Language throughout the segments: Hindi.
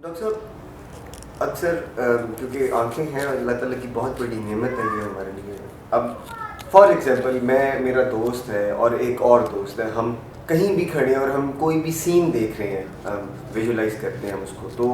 डॉक्टर साहब अक्सर क्योंकि आंखें हैं और अल्लाह ताला की बहुत बड़ी नेमत है ये हमारे लिए। अब फॉर एग्जांपल मेरा दोस्त है और एक और दोस्त है, हम कहीं भी खड़े हैं और हम कोई भी सीन देख रहे हैं, विजुलाइज करते हैं हम उसको, तो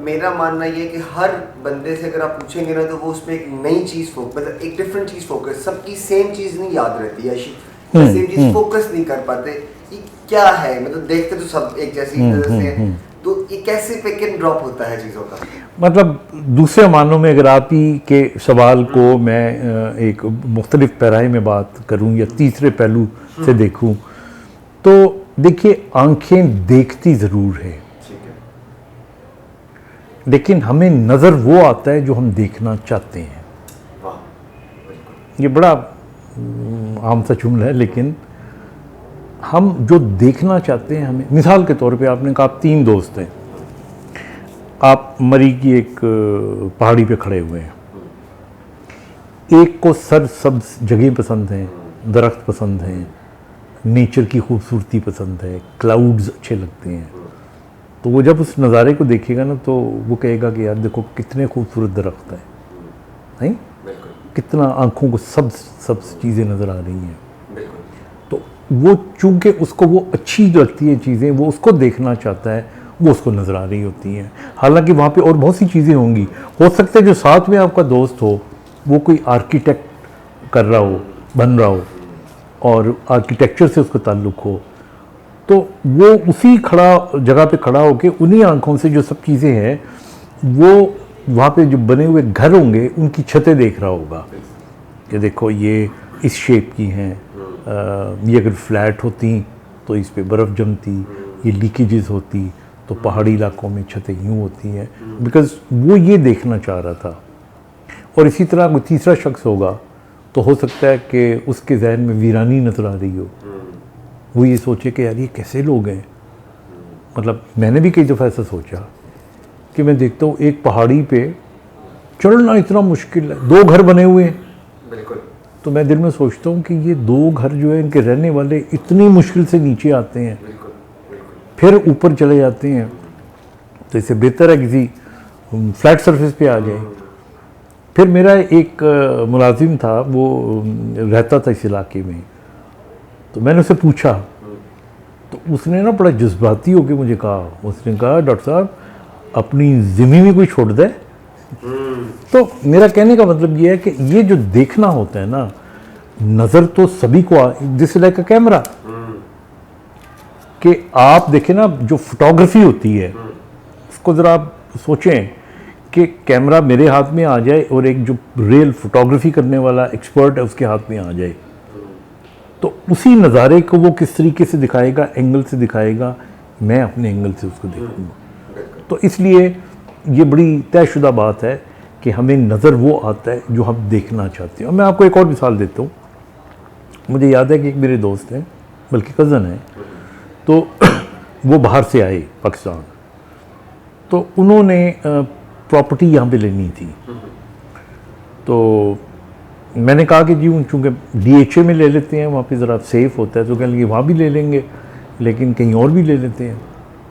मेरा मानना ये है कि हर बंदे से अगर आप पूछेंगे ना तो वो उसमें एक नई चीज़ मतलब एक डिफरेंट चीज़ फोकस, सबकी सेम चीज़ नहीं याद रहती है, सेम चीज़ फोकस नहीं कर पाते। ये क्या है? मतलब देखते तो सब एक जैसी नज़र से, तो ये कैसे पिक एंड ड्रॉप होता है चीज़ों का? मतलब दूसरे मानों में अगर आप ही के सवाल को मैं एक मुख्तलिफ पैराए में बात करूं या तीसरे पहलू से देखूं, तो देखिए आंखें देखती ज़रूर है, लेकिन हमें नज़र वो आता है जो हम देखना चाहते हैं। ये बड़ा आम सा जुमला है, लेकिन हम जो देखना चाहते हैं, हमें मिसाल के तौर पे आपने कहा आप 3 दोस्त हैं, आप मरी की एक पहाड़ी पे खड़े हुए हैं, एक को सरसब्ज जगह पसंद हैं, दरख्त पसंद हैं, नेचर की खूबसूरती पसंद है, क्लाउड्स अच्छे लगते हैं, तो वो जब उस नज़ारे को देखेगा ना तो वो कहेगा कि यार देखो कितने खूबसूरत दरख्त हैं, नहीं, कितना आंखों को सब्ज चीज़ें नज़र आ रही हैं। तो वो चूँकि उसको वो अच्छी लगती है चीज़ें, वो उसको देखना चाहता है, वो उसको नज़र आ रही होती हैं। हालांकि वहाँ पे और बहुत सी चीज़ें होंगी, हो सकता है जो साथ में आपका दोस्त हो वो कोई आर्किटेक्ट कर रहा हो, बन रहा हो और आर्किटेक्चर से उसका ताल्लुक़ हो, तो वो उसी जगह पे खड़ा होकर उन्हीं आँखों से जो सब चीज़ें हैं, वो वहाँ पे जो बने हुए घर होंगे उनकी छतें देख रहा होगा कि देखो ये इस शेप की हैं, ये अगर फ्लैट होती तो इस पे बर्फ़ जमती, ये लीकेजेस होती तो पहाड़ी इलाकों में छतें यूँ होती हैं, बिकॉज़ वो ये देखना चाह रहा था। और इसी तरह कोई तीसरा शख्स होगा तो हो सकता है कि उसके जहन में वीरानी नज़र आ रही हो, वो ये सोचे कि यार ये कैसे लोग हैं। मतलब मैंने भी कई दफ़ा ऐसा सोचा कि मैं देखता हूँ एक पहाड़ी पे चढ़ना इतना मुश्किल है, 2 घर बने हुए हैं, बिल्कुल, तो मैं दिल में सोचता हूँ कि ये 2 घर जो है इनके रहने वाले इतनी मुश्किल से नीचे आते हैं, फिर ऊपर चले जाते हैं, तो इससे बेहतर है किसी फ्लैट सरफेस पे आ जाए। फिर मेरा एक मुलाजिम था, वो रहता था इस इलाके में, तो मैंने उससे पूछा, तो उसने ना बड़ा जज्बाती होकर मुझे कहा, उसने कहा डॉक्टर साहब अपनी ज़मीन में कोई छोड़ दे। तो मेरा कहने का मतलब ये है कि ये जो देखना होता है ना, नज़र तो सभी को, दिस लाइक अ कैमरा, कि आप देखें ना जो फोटोग्राफी होती है उसको ज़रा आप सोचें कि कैमरा मेरे हाथ में आ जाए और एक जो रियल फोटोग्राफी करने वाला एक्सपर्ट है उसके हाथ में आ जाए, तो उसी नज़ारे को वो किस तरीके से दिखाएगा, एंगल से दिखाएगा, मैं अपने एंगल से उसको देखूँगा। तो इसलिए ये बड़ी तयशुदा बात है कि हमें नज़र वो आता है जो हम देखना चाहते हैं। और मैं आपको एक और मिसाल देता हूँ। मुझे याद है कि एक मेरे दोस्त हैं, बल्कि कज़न है, तो वो बाहर से आए पाकिस्तान, तो उन्होंने प्रॉपर्टी यहाँ पे लेनी थी, तो मैंने कहा कि जी चूँकि DHA में ले लेते हैं, वहाँ पे ज़रा सेफ़ होता है, तो कह लेंगे वहाँ भी ले लेंगे, लेकिन कहीं और भी ले लेते हैं,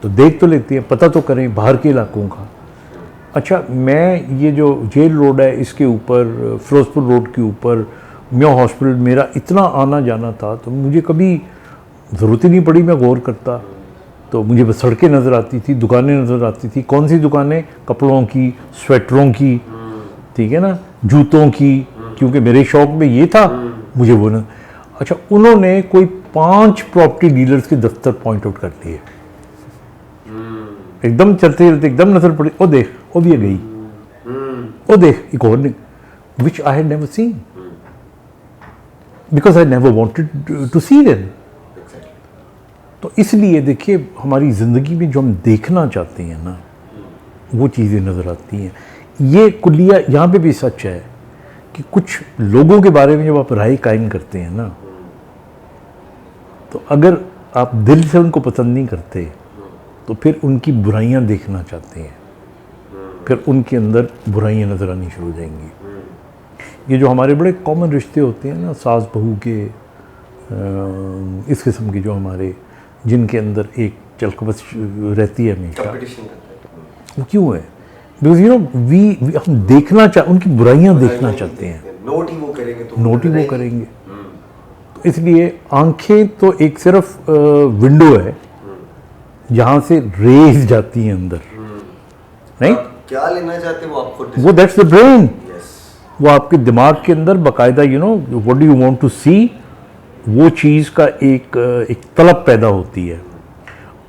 तो देख तो लेते हैं, पता तो करें बाहर के इलाकों का। अच्छा, मैं ये जो जेल रोड है इसके ऊपर, फिरोजपुर रोड के ऊपर म्यो हॉस्पिटल, मेरा इतना आना जाना था, तो मुझे कभी ज़रूरत ही नहीं पड़ी मैं गौर करता, तो मुझे बस सड़कें नज़र आती थी, दुकानें नज़र आती थी। कौन सी दुकानें? कपड़ों की, स्वेटरों की, ठीक है ना, जूतों की, क्योंकि मेरे शौक़ में ये था, मुझे वो ना। अच्छा, उन्होंने कोई 5 प्रॉपर्टी डीलर्स के दफ्तर पॉइंट आउट कर लिए, एकदम चलते चलते एकदम नजर पड़ी, ओ देख, ओ भी गई, ओ देख एक और, which I had never seen because I never wanted to see them. तो इसलिए देखिए हमारी ज़िंदगी में जो हम देखना चाहते हैं ना, वो चीज़ें नज़र आती हैं। ये कुल्लिया यहाँ पे भी सच है कि कुछ लोगों के बारे में जब आप राय कायम करते हैं ना, तो अगर आप दिल से उनको पसंद नहीं करते तो फिर उनकी बुराइयां देखना चाहते हैं, फिर उनके अंदर बुराइयां नज़र आनी शुरू हो जाएंगी। ये जो हमारे बड़े कॉमन रिश्ते होते हैं ना, सास बहू के, इस किस्म के जो हमारे, जिनके अंदर एक चलकबस रहती है हमेशा। कंपटीशन करते हैं। वो क्यों है? बिकॉज यू नो वी हम देखना उनकी बुराइयां देखना चाहते हैं, नोट ही वो करेंगे तो नोट ही वो करेंगे। हम्म, तो इसलिए आंखें तो एक सिर्फ विंडो है जहाँ से रेज जाती हैं अंदर, नहीं? आप क्या लेना चाहते हैं वो आप खुद वो दैट्स द ब्रेन, यस वो आपके दिमाग के अंदर बाकायदा you know what do you want to see, वो चीज़ का एक तलब पैदा होती है,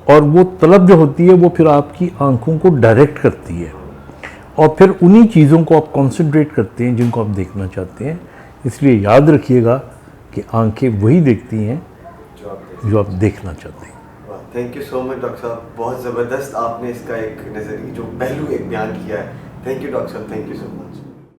और वो तलब जो होती है वो फिर आपकी आंखों को डायरेक्ट करती है, और फिर उन्हीं चीज़ों को आप कंसंट्रेट करते हैं जिनको आप देखना चाहते हैं। इसलिए याद रखिएगा कि आंखें वही देखती हैं जो आप देखना चाहते हैं। Thank you so much doctor साहब, बहुत ज़बरदस्त आपने इसका एक नज़रिया जो पहलू एक बयान किया है। थैंक यू डॉक्टर साहब, थैंक यू सो मच।